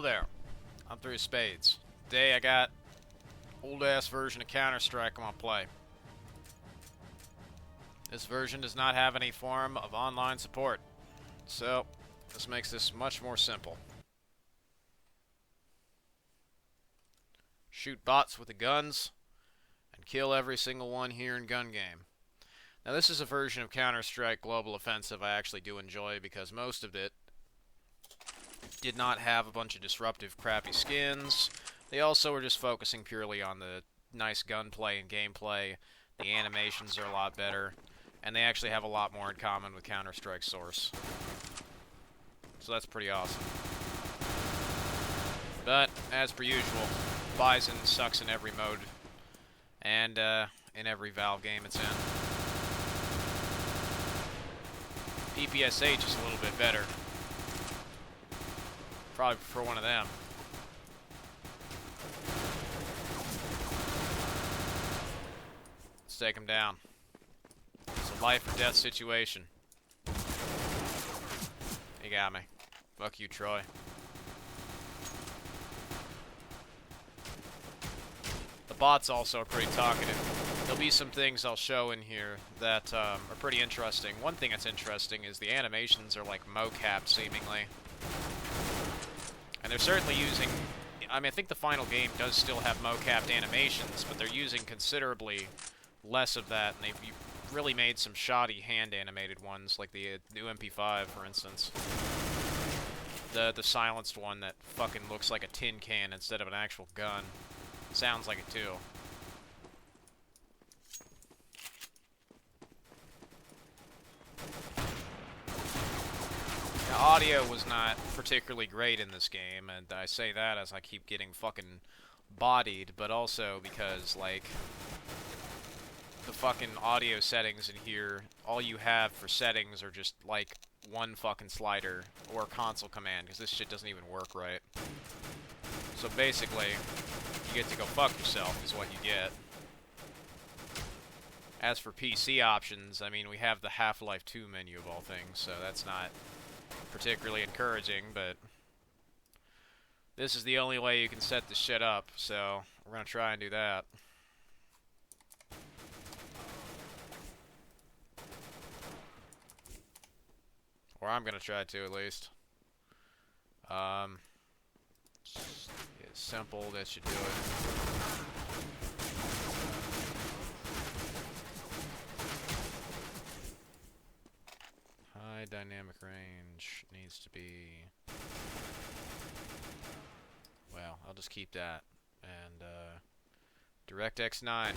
Hello there, I'm 3ofSpades. Today I got old-ass version of Counter-Strike I want to play. This version does not have any form of online support, so this makes this much more simple. Shoot bots with the guns, and kill every single one here in gun game. Now this is a version of Counter-Strike Global Offensive I actually do enjoy because most of it did not have a bunch of disruptive crappy skins. They also were just focusing purely on the nice gunplay and gameplay. The animations are a lot better, and they actually have a lot more in common with Counter-Strike Source. So that's pretty awesome. But, as per usual, Bison sucks in every mode, and in every Valve game it's in. PPSH is a little bit better. Probably prefer one of them. Let's take him down. It's a life or death situation. He got me. Fuck you, Troy. The bots also are pretty talkative. There'll be some things I'll show in here that are pretty interesting. One thing that's interesting is the animations are like mocap, seemingly. And they're certainly using... I mean, I think the final game does still have mocapped animations, but they're using considerably less of that, and they've really made some shoddy hand-animated ones, like the new MP5, for instance. The silenced one that fucking looks like a tin can instead of an actual gun. Sounds like it, too. The audio was not particularly great in this game, and I say that as I keep getting fucking bodied, but also because, like, the fucking audio settings in here, all you have for settings are just, like, one fucking slider or console command, because this shit doesn't even work right. So basically, you get to go fuck yourself, is what you get. As for PC options, I mean, we have the Half-Life 2 menu of all things, so that's not particularly encouraging, but this is the only way you can set this shit up, so we're gonna try and do that. Or I'm gonna try to, at least. It's simple, that should do it. High dynamic range needs to be... Well, I'll just keep that. And, DirectX 9.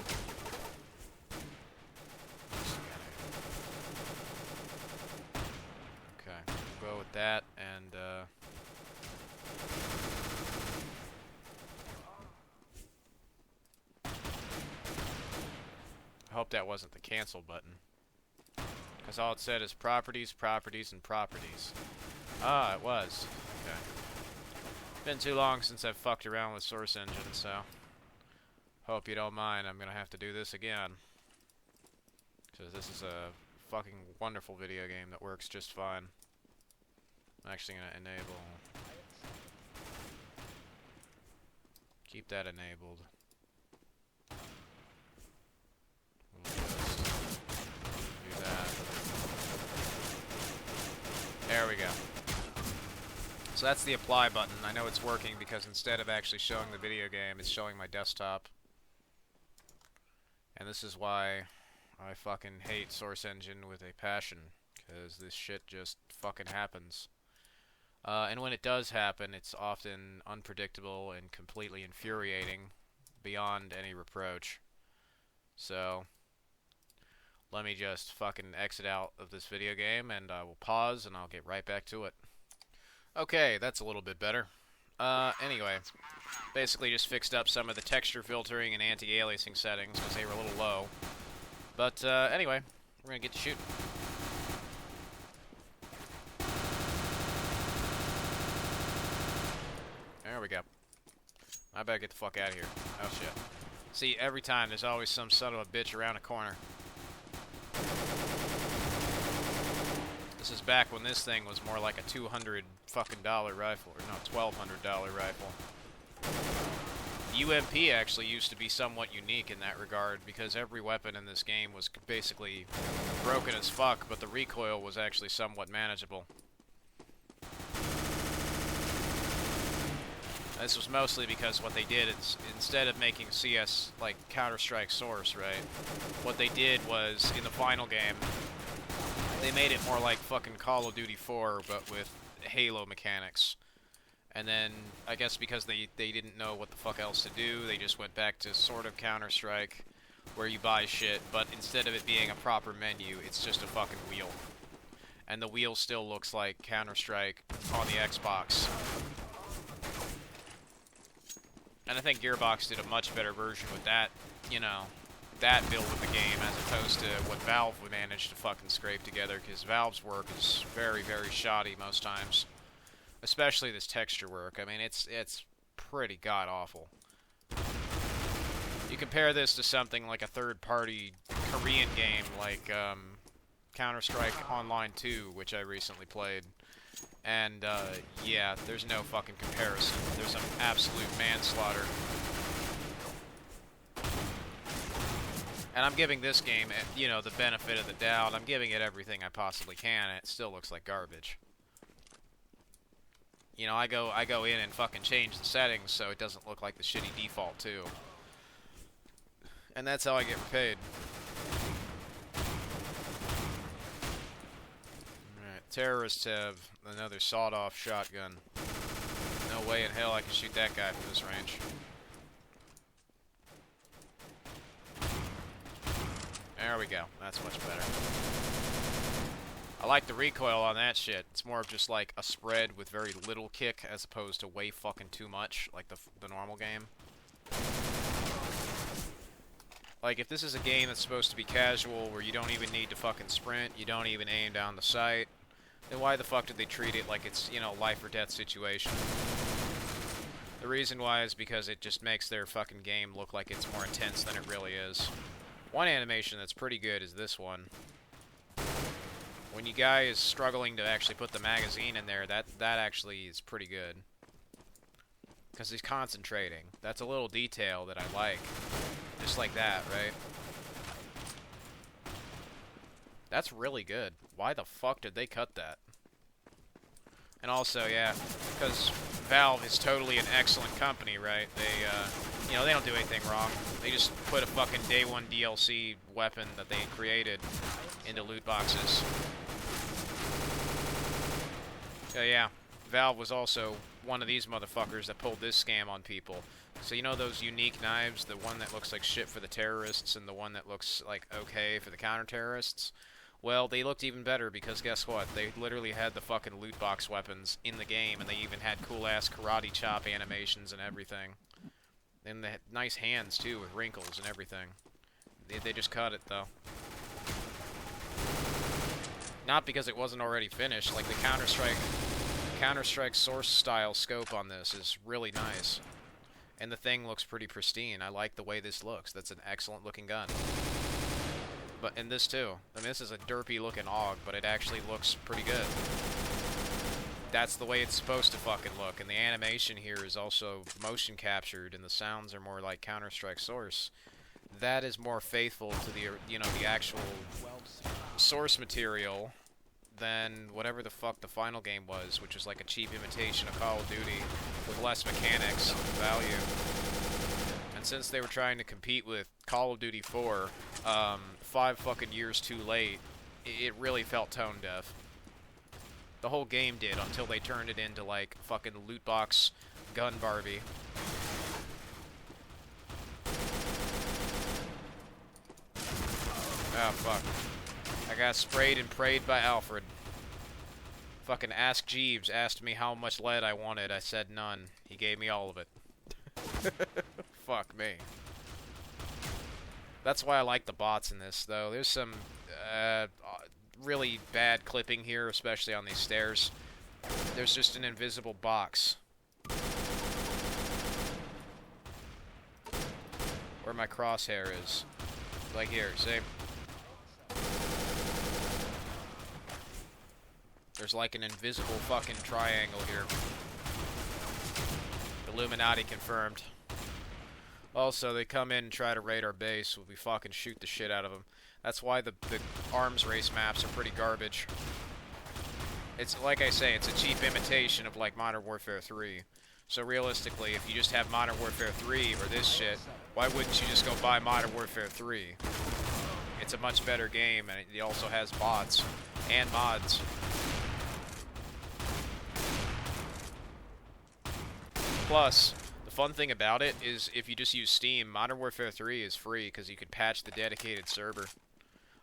Okay, we'll go with that, and, I hope that wasn't the cancel button. Because all it said is properties, properties, and properties. Ah, it was. Okay. Been too long since I've fucked around with Source Engine, so hope you don't mind. I'm gonna have to do this again. Because this is a fucking wonderful video game that works just fine. I'm actually gonna enable... Keep that enabled. There we go. So that's the apply button. I know it's working because instead of actually showing the video game, it's showing my desktop. And this is why I fucking hate Source Engine with a passion, because this shit just fucking happens. And when it does happen, it's often unpredictable and completely infuriating beyond any reproach. So... let me just fucking exit out of this video game, and I will pause, and I'll get right back to it. Okay, that's a little bit better. Anyway, basically just fixed up some of the texture filtering and anti-aliasing settings, because they were a little low. But, anyway, we're gonna get to shooting. There we go. I better get the fuck out of here. Oh, shit. See, every time, there's always some son of a bitch around a corner. This is back when this thing was more like a $200 fucking rifle, or no, $1,200 rifle. UMP actually used to be somewhat unique in that regard, because every weapon in this game was basically broken as fuck, but the recoil was actually somewhat manageable. This was mostly because what they did is, instead of making CS like Counter-Strike Source, right, what they did was, in the final game, they made it more like fucking Call of Duty 4, but with Halo mechanics. And then, I guess because they didn't know what the fuck else to do, they just went back to sort of Counter-Strike, where you buy shit, but instead of it being a proper menu, it's just a fucking wheel. And the wheel still looks like Counter-Strike on the Xbox. And I think Gearbox did a much better version with that, you know, that build of the game, as opposed to what Valve would manage to fucking scrape together, because Valve's work is very, very shoddy most times. Especially this texture work. I mean, it's pretty god-awful. You compare this to something like a third-party Korean game like Counter-Strike Online 2, which I recently played. And, yeah, there's no fucking comparison. There's some absolute manslaughter. And I'm giving this game, you know, the benefit of the doubt. I'm giving it everything I possibly can, and it still looks like garbage. You know, I go in and fucking change the settings so it doesn't look like the shitty default too. And that's how I get repaid. Alright, terrorists have another sawed-off shotgun. No way in hell I can shoot that guy from this range. There we go. That's much better. I like the recoil on that shit. It's more of just like a spread with very little kick as opposed to way fucking too much, like the normal game. Like, if this is a game that's supposed to be casual, where you don't even need to fucking sprint, you don't even aim down the sight, then why the fuck did they treat it like it's, you know, life or death situation? The reason why is because it just makes their fucking game look like it's more intense than it really is. One animation that's pretty good is this one. When you guy is struggling to actually put the magazine in there, that actually is pretty good. Because he's concentrating. That's a little detail that I like. Just like that, right? That's really good. Why the fuck did they cut that? And also, yeah, because Valve is totally an excellent company, right? They, you know, they don't do anything wrong. They just put a fucking day one DLC weapon that they created into loot boxes. Yeah, Valve was also one of these motherfuckers that pulled this scam on people. So you know those unique knives, the one that looks like shit for the terrorists and the one that looks like okay for the counter-terrorists? Well, they looked even better because guess what? They literally had the fucking loot box weapons in the game, and they even had cool-ass karate chop animations and everything. And they had nice hands, too, with wrinkles and everything. They just cut it, though. Not because it wasn't already finished. Like, the Counter-Strike Source-style scope on this is really nice. And the thing looks pretty pristine. I like the way this looks. That's an excellent-looking gun. But in this, too. I mean, this is a derpy-looking AUG, but it actually looks pretty good. That's the way it's supposed to fucking look. And the animation here is also motion captured, and the sounds are more like Counter-Strike Source. That is more faithful to the, you know, the actual source material than whatever the fuck the final game was, which was like a cheap imitation of Call of Duty with less mechanics and value. And since they were trying to compete with Call of Duty 4, 5 fucking years too late, it really felt tone deaf. The whole game did, until they turned it into like fucking loot box gun Barbie. Oh, fuck. I got sprayed and prayed by Alfred. Fucking Ask Jeeves asked me how much lead I wanted. I said none. He gave me all of it. Fuck me. That's why I like the bots in this, though. There's some really bad clipping here, especially on these stairs. There's just an invisible box. Where my crosshair is. Like here, see? There's like an invisible fucking triangle here. Illuminati confirmed. Also, they come in and try to raid our base. We fucking shoot the shit out of them. That's why the arms race maps are pretty garbage. It's, like I say, it's a cheap imitation of, like, Modern Warfare 3. So realistically, if you just have Modern Warfare 3 or this shit, why wouldn't you just go buy Modern Warfare 3? It's a much better game, and it also has bots and mods. Plus, the fun thing about it is if you just use Steam, Modern Warfare 3 is free because you can patch the dedicated server.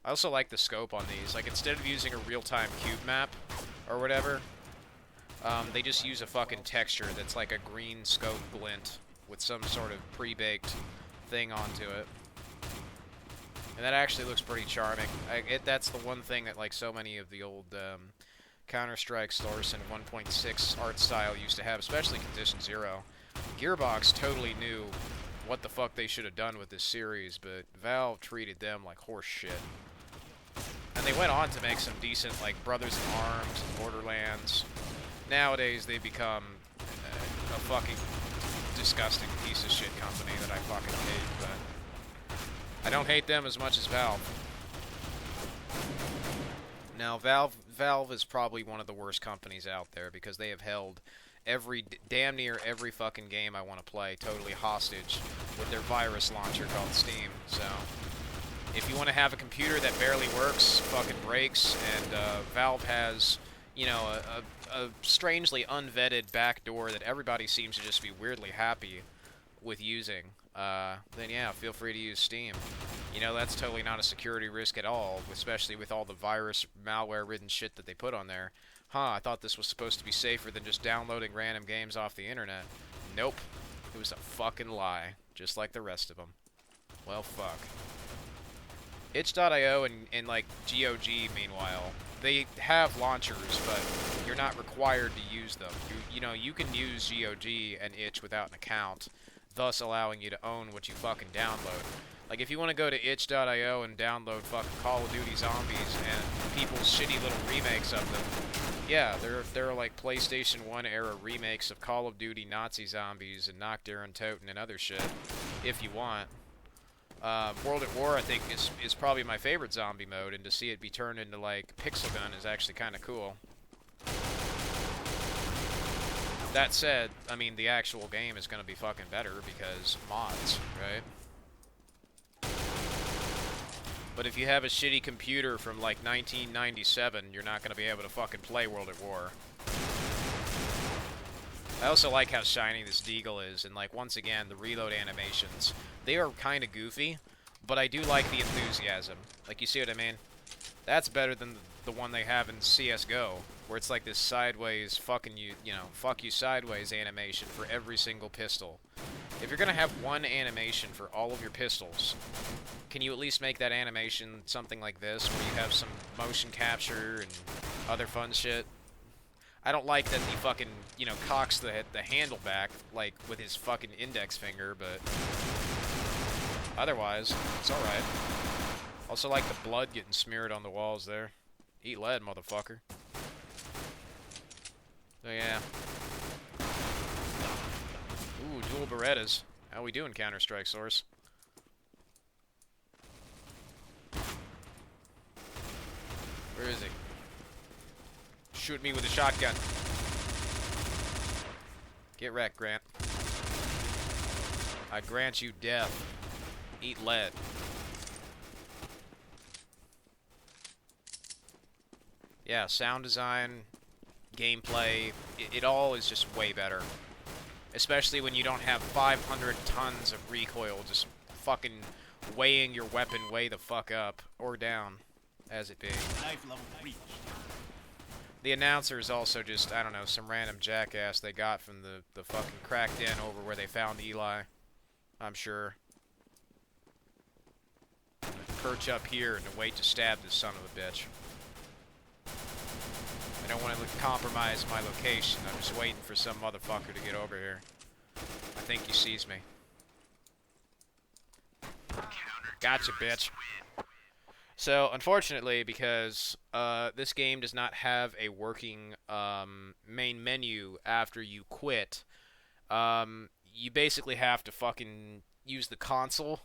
I also like the scope on these. Like, instead of using a real-time cube map or whatever, they just use a fucking texture that's like a green scope glint with some sort of pre-baked thing onto it. And that actually looks pretty charming. That's the one thing that, like, so many of the old Counter-Strike Source and 1.6 art style used to have, especially Condition Zero. Gearbox totally knew what the fuck they should have done with this series, but Valve treated them like horse shit. And they went on to make some decent, like, Brothers in Arms and Borderlands. Nowadays, they've become a fucking disgusting piece of shit company that I fucking hate, but I don't hate them as much as Valve. Now, Valve is probably one of the worst companies out there because they have held damn near every fucking game I want to play totally hostage with their virus launcher called Steam. So, if you want to have a computer that barely works, fucking breaks, and Valve has, you know, a strangely unvetted backdoor that everybody seems to just be weirdly happy with using, then yeah, feel free to use Steam. You know, that's totally not a security risk at all, especially with all the virus, malware-ridden shit that they put on there. I thought this was supposed to be safer than just downloading random games off the internet. Nope. It was a fucking lie, just like the rest of them. Well, fuck. Itch.io and like, GOG, meanwhile, they have launchers, but you're not required to use them. You know, you can use GOG and Itch without an account, thus allowing you to own what you fucking download. Like, if you want to go to itch.io and download fucking Call of Duty Zombies and people's shitty little remakes of them, yeah, there are like PlayStation 1 era remakes of Call of Duty Nazi Zombies and Nocturne Toten and other shit, if you want. World at War, I think, is probably my favorite zombie mode, and to see it be turned into, like, Pixel Gun is actually kind of cool. That said, I mean, the actual game is going to be fucking better because mods, right? But if you have a shitty computer from, like, 1997, you're not going to be able to fucking play World at War. I also like how shiny this Deagle is, and, like, once again, the reload animations. They are kind of goofy, but I do like the enthusiasm. Like, you see what I mean? That's better than the one they have in CSGO, where it's like this sideways, fucking you, you know, fuck you sideways animation for every single pistol. If you're gonna have one animation for all of your pistols, can you at least make that animation something like this, where you have some motion capture and other fun shit? I don't like that he fucking, you know, cocks the handle back, like, with his fucking index finger, but otherwise, it's alright. Also like the blood getting smeared on the walls there. Eat lead, motherfucker. So yeah. Ooh, dual Berettas. How we doing, Counter-Strike Source? Where is he? Shoot me with a shotgun. Get wrecked, Grant. I grant you death. Eat lead. Yeah, sound design, gameplay, it all is just way better. Especially when you don't have 500 tons of recoil just fucking weighing your weapon way the fuck up, or down, as it be. The announcer is also just, I don't know, some random jackass they got from the fucking crack den over where they found Eli. I'm sure. Perch up here and wait to stab this son of a bitch. I don't want to compromise my location. I'm just waiting for some motherfucker to get over here. I think he sees me. Gotcha, bitch. So, unfortunately, because this game does not have a working main menu after you quit, you basically have to fucking use the console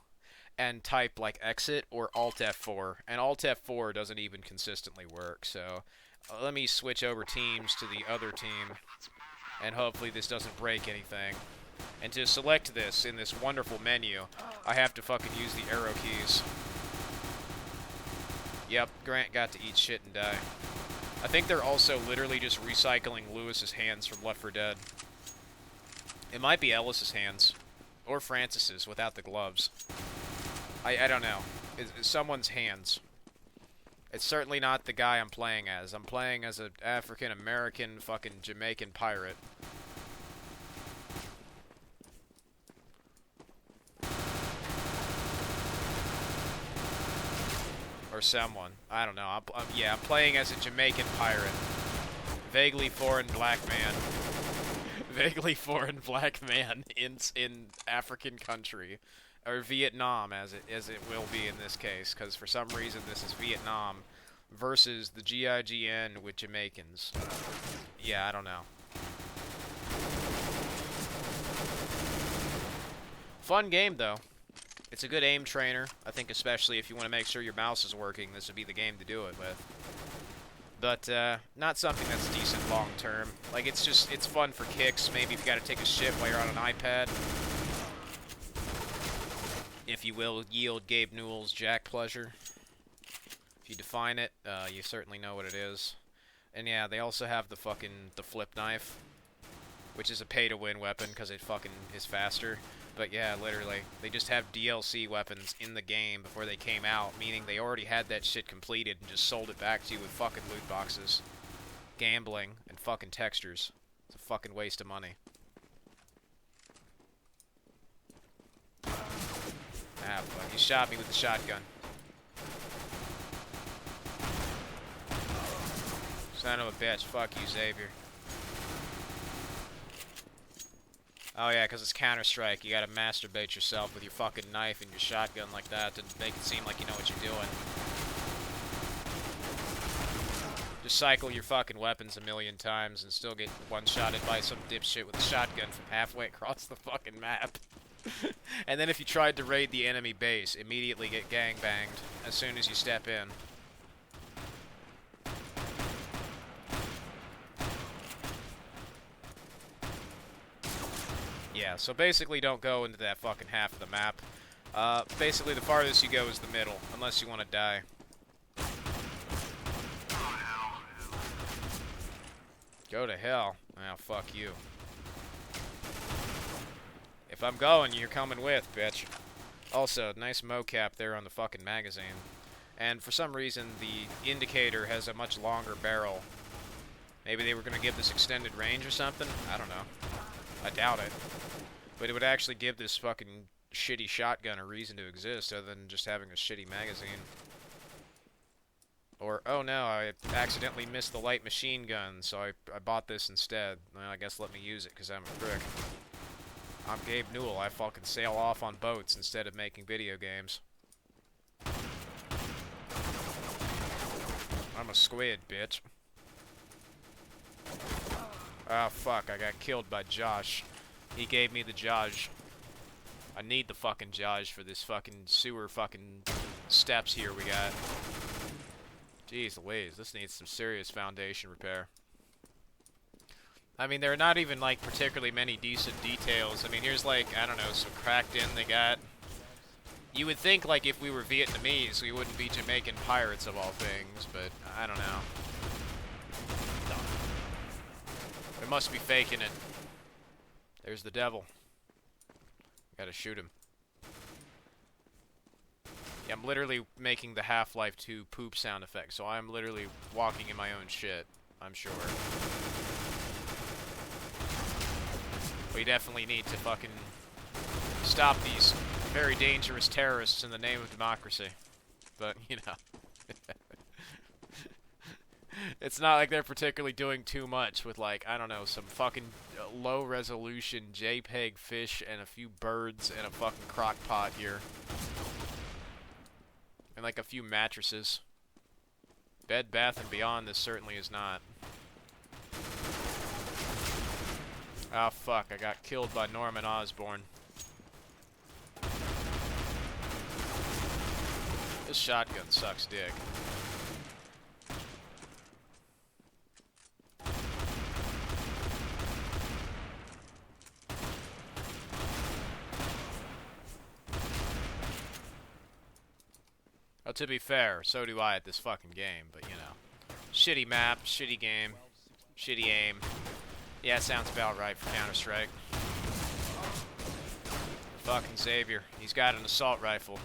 and type like exit or Alt F4, and Alt F4 doesn't even consistently work. So, let me switch over teams to the other team, and hopefully this doesn't break anything. And to select this in this wonderful menu, I have to fucking use the arrow keys. Yep, Grant got to eat shit and die. I think they're also literally just recycling Lewis's hands from Left 4 Dead. It might be Ellis's hands. Or Francis's without the gloves. I don't know. It's someone's hands. It's certainly not the guy I'm playing as. I'm playing as an African-American fucking Jamaican pirate. Or someone. I don't know. I'm playing as a Jamaican pirate. Vaguely foreign black man. Vaguely foreign black man in African country. Or Vietnam, as it will be in this case. Because for some reason this is Vietnam versus the GIGN with Jamaicans. Yeah, I don't know. Fun game, though. It's a good aim trainer. I think especially if you want to make sure your mouse is working, this would be the game to do it with. But, not something that's decent long term. Like, it's fun for kicks. Maybe if you gotta take a shit while you're on an iPad. If you will, yield Gabe Newell's Jack Pleasure. If you define it, you certainly know what it is. And yeah, they also have the flip knife, which is a pay-to-win weapon because it fucking is faster. But yeah, literally, they just have DLC weapons in the game before they came out, meaning they already had that shit completed and just sold it back to you with fucking loot boxes, gambling, and fucking textures. It's a fucking waste of money. Ah, fuck, he shot me with the shotgun. Son of a bitch, fuck you, Xavier. Oh yeah, because it's Counter-Strike. You gotta masturbate yourself with your fucking knife and your shotgun like that to make it seem like you know what you're doing. Just cycle your fucking weapons a million times and still get one-shotted by some dipshit with a shotgun from halfway across the fucking map. And then if you tried to raid the enemy base, immediately get gangbanged as soon as you step in. Yeah, so basically don't go into that fucking half of the map. Basically the farthest you go is the middle, unless you want to die. Go to hell. Oh, fuck you. If I'm going, you're coming with, bitch. Also, nice mocap there on the fucking magazine. And for some reason, the indicator has a much longer barrel. Maybe they were going to give this extended range or something? I don't know. I doubt it. But it would actually give this fucking shitty shotgun a reason to exist other than just having a shitty magazine. Or, oh no, I accidentally missed the light machine gun, so I bought this instead. Well, I guess let me use it because I'm a prick. I'm Gabe Newell. I fucking sail off on boats instead of making video games. I'm a squid, bitch. Oh, fuck. I got killed by Josh. He gave me the Josh. I need the fucking Josh for this fucking sewer fucking steps here we got. Jeez Louise, this needs some serious foundation repair. I mean, there are not even, like, particularly many decent details. I mean, here's, like, I don't know, some cracked in they got. You would think, like, if we were Vietnamese, we wouldn't be Jamaican pirates of all things, but I don't know. They must be faking it. There's the devil. Gotta shoot him. Yeah, I'm literally making the Half-Life 2 poop sound effect, so I'm literally walking in my own shit, I'm sure. We definitely need to fucking stop these very dangerous terrorists in the name of democracy. But, you know. It's not like they're particularly doing too much with, like, I don't know, some fucking low-resolution JPEG fish and a few birds and a fucking crock pot here. And like a few mattresses. Bed, Bath & Beyond, this certainly is not. Oh fuck, I got killed by Norman Osborn. This shotgun sucks dick. Oh, to be fair, so do I at this fucking game, but you know. Shitty map, shitty game, shitty aim. Yeah, sounds about right for Counter-Strike. Fucking Xavier. He's got an assault rifle.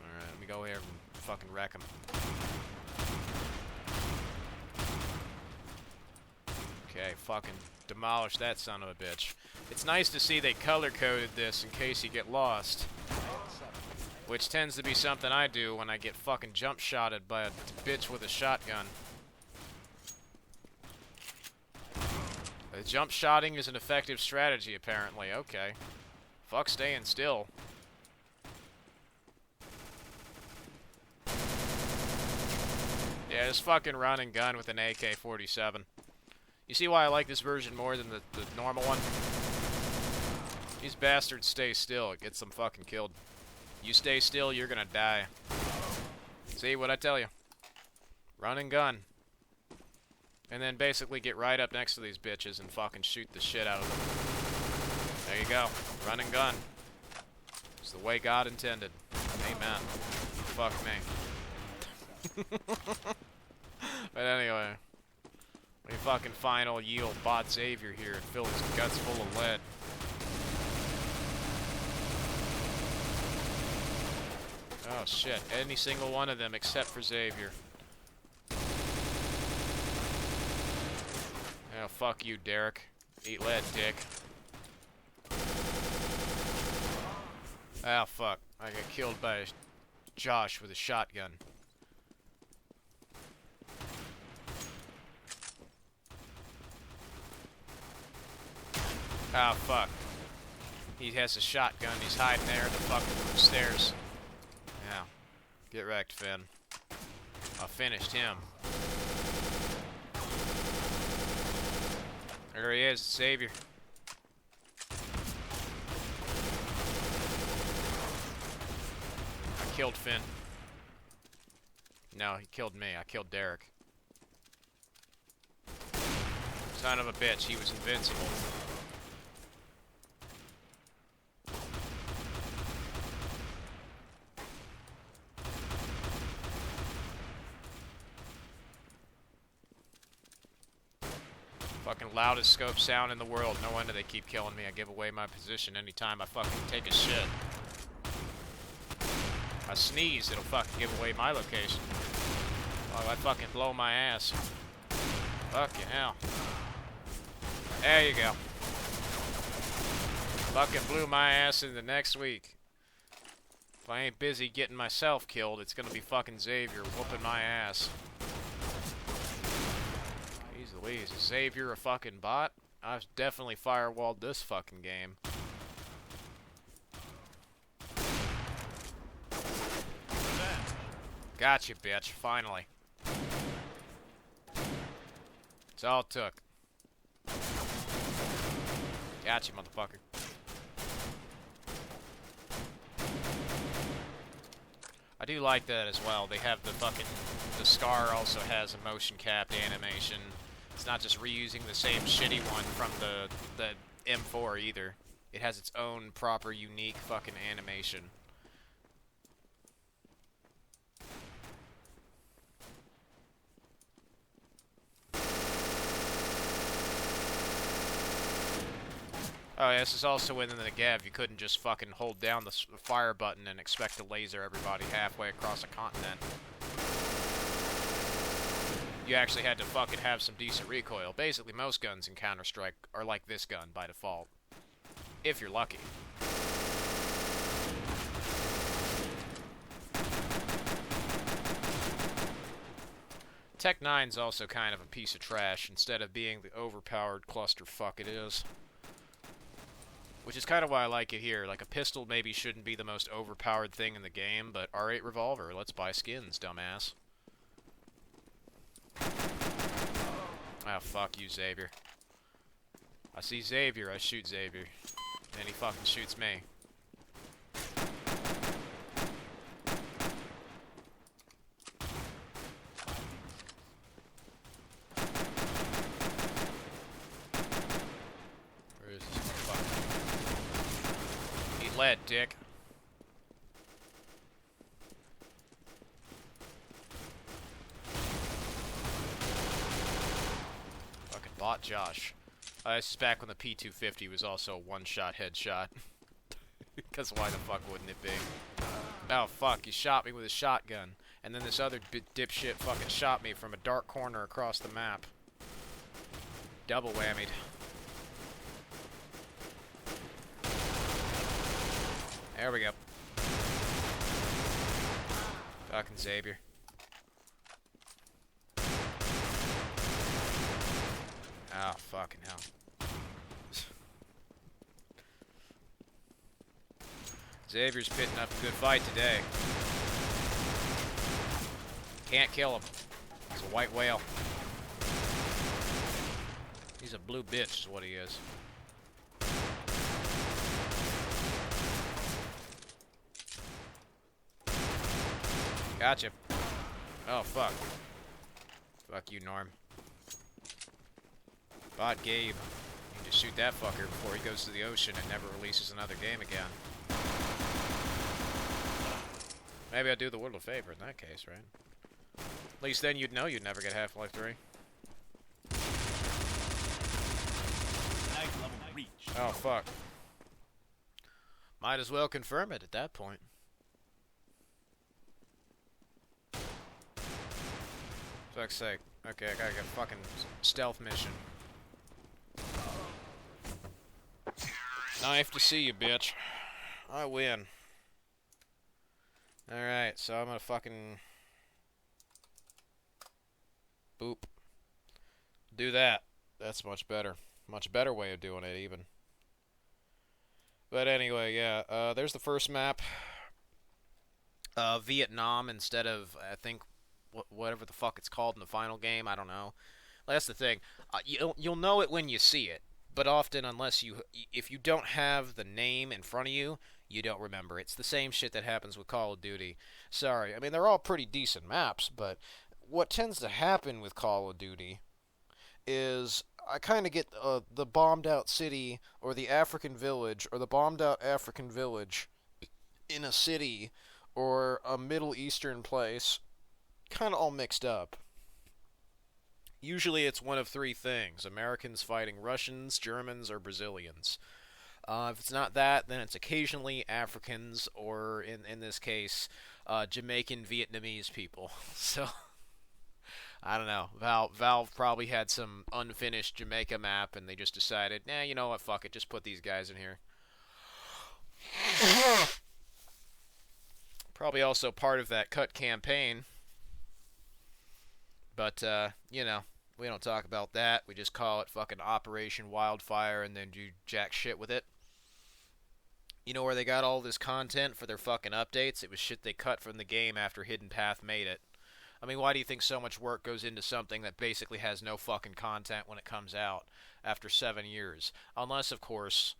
Alright, let me go here and fucking wreck him. Okay, fucking demolish that son of a bitch. It's nice to see they color-coded this in case you get lost. Which tends to be something I do when I get fucking jump-shotted by a bitch with a shotgun. Jump-shotting is an effective strategy, apparently. Okay. Fuck staying still. Yeah, just fucking run and gun with an AK-47. You see why I like this version more than the normal one? These bastards stay still. It gets them fucking killed. You stay still, you're gonna die. See what I tell you? Run and gun. And then basically get right up next to these bitches and fucking shoot the shit out of them. There you go. Run and gun. It's the way God intended. Amen. Fuck me. But anyway. We fucking find old ye old bot Xavier here and fill his guts full of lead. Oh shit. Any single one of them except for Xavier. Oh, fuck you, Derek. Eat lead, dick. Ah, fuck. I got killed by Josh with a shotgun. Ah, fuck. He has a shotgun. He's hiding there at the fucking stairs. Yeah. Get wrecked, Finn. I finished him. There he is, Xavier. I killed Finn. No, he killed me. I killed Derek. Son of a bitch, he was invincible. Fucking loudest scope sound in the world. No wonder they keep killing me. I give away my position anytime I fucking take a shit. If I sneeze, it'll fucking give away my location. Oh, I fucking blow my ass. Fucking hell. There you go. Fucking blew my ass in the next week. If I ain't busy getting myself killed, it's gonna be fucking Xavier whooping my ass. Louise, is Xavier a fucking bot? I've definitely firewalled this fucking game. Gotcha, bitch. Finally. That's all it took. Gotcha, motherfucker. I do like that as well. They have the fucking... The Scar also has a motion-capped animation. It's not just reusing the same shitty one from the M4 either. It has its own proper, unique fucking animation. Oh, yeah, this is also within the Gav. You couldn't just fucking hold down the fire button and expect to laser everybody halfway across a continent. You actually had to fucking have some decent recoil. Basically, most guns in Counter-Strike are like this gun by default. If you're lucky. Tech 9's also kind of a piece of trash, instead of being the overpowered clusterfuck it is. Which is kind of why I like it here. Like, a pistol maybe shouldn't be the most overpowered thing in the game, but R8 revolver, let's buy skins, dumbass. Oh, fuck you, Xavier. I see Xavier, I shoot Xavier. And he fucking shoots me. Where is this motherfucker? Eat lead, dick. Fucking bot Josh. This is back when the P250 was also a one-shot headshot. Because why the fuck wouldn't it be? Oh fuck, he shot me with a shotgun. And then this other dipshit fucking shot me from a dark corner across the map. Double whammied. There we go. Fucking Xavier. Oh, fucking hell. Xavier's pitting up a good fight today. Can't kill him. He's a white whale. He's a blue bitch is what he is. Gotcha. Oh, fuck. Fuck you, Norm. Bot Gabe. You need to shoot that fucker before he goes to the ocean and never releases another game again. Maybe I'd do the world a favor in that case, right? At least then you'd know you'd never get Half-Life 3. Oh, fuck. Might as well confirm it at that point. Fuck's sake. Okay, I gotta get a fucking stealth mission. Knife to see you, bitch. I win. Alright, so I'm gonna fucking... boop. Do that. That's much better. Much better way of doing it, even. But anyway, yeah. There's the first map. Vietnam instead of, I think, whatever the fuck it's called in the final game. I don't know. That's the thing. You'll know it when you see it. But often, if you don't have the name in front of you, you don't remember. It's the same shit that happens with Call of Duty. Sorry, I mean, they're all pretty decent maps, but what tends to happen with Call of Duty is I kind of get the bombed out city or the African village or the bombed out African village in a city or a Middle Eastern place kind of all mixed up. Usually it's one of three things: Americans fighting Russians, Germans, or Brazilians. If it's not that, then it's occasionally Africans, or in this case, Jamaican Vietnamese people. So, I don't know. Valve probably had some unfinished Jamaica map, and they just decided, nah, you know what, fuck it, just put these guys in here. Probably also part of that cut campaign. But, you know, we don't talk about that. We just call it fucking Operation Wildfire and then do jack shit with it. You know where they got all this content for their fucking updates? It was shit they cut from the game after Hidden Path made it. I mean, why do you think so much work goes into something that basically has no fucking content when it comes out after 7 years? Unless, of course,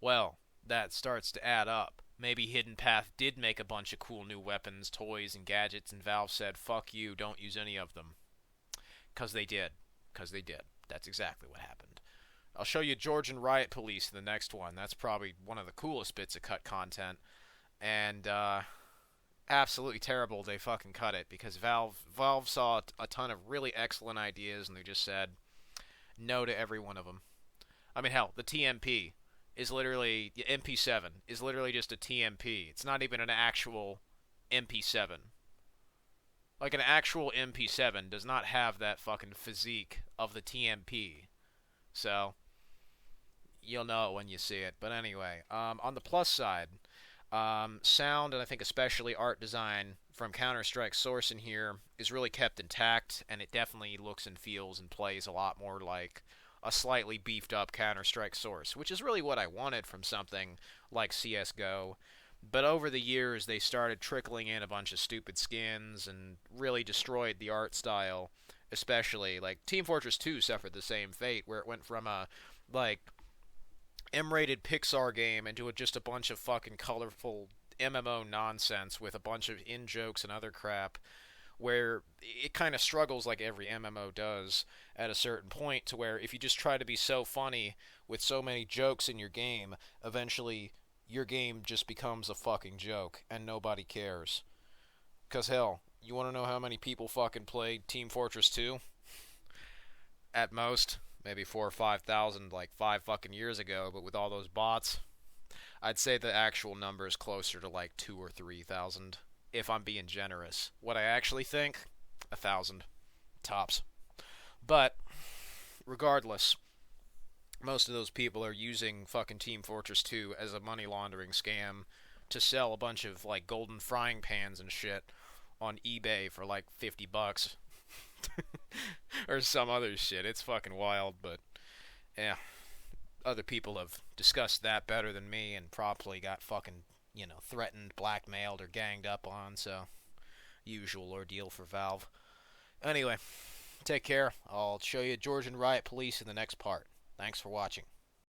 well, that starts to add up. Maybe Hidden Path did make a bunch of cool new weapons, toys, and gadgets, and Valve said, fuck you, don't use any of them. Because they did. Because they did. That's exactly what happened. I'll show you Georgian Riot Police in the next one. That's probably one of the coolest bits of cut content. And, absolutely terrible they fucking cut it. Because Valve saw a ton of really excellent ideas, and they just said no to every one of them. I mean, hell, the TMP is literally... The MP7 is literally just a TMP. It's not even an actual MP7. Like, an actual MP7 does not have that fucking physique of the TMP. So, you'll know it when you see it. But anyway, on the plus side, sound and I think especially art design from Counter-Strike's source in here is really kept intact, and it definitely looks and feels and plays a lot more like a slightly beefed up Counter-Strike source, which is really what I wanted from something like CSGO. But over the years, they started trickling in a bunch of stupid skins and really destroyed the art style. Especially, like, Team Fortress 2 suffered the same fate, where it went from a, like, M-rated Pixar game into just a bunch of fucking colorful MMO nonsense with a bunch of in-jokes and other crap, where it kind of struggles like every MMO does at a certain point, to where if you just try to be so funny with so many jokes in your game, eventually your game just becomes a fucking joke and nobody cares. Cause hell, you want to know how many people fucking played Team Fortress 2? At most, maybe 4 or 5,000 like 5 fucking years ago, but with all those bots, I'd say the actual number is closer to like 2 or 3,000, if I'm being generous. What I actually think, 1,000 tops. But regardless, most of those people are using fucking Team Fortress 2 as a money laundering scam to sell a bunch of like golden frying pans and shit on eBay for like $50 or some other shit. It's fucking wild, but yeah, other people have discussed that better than me and probably got fucking, threatened, blackmailed, or ganged up on, so usual ordeal for Valve. Anyway, take care. I'll show you Georgian Riot Police in the next part. Thanks for watching.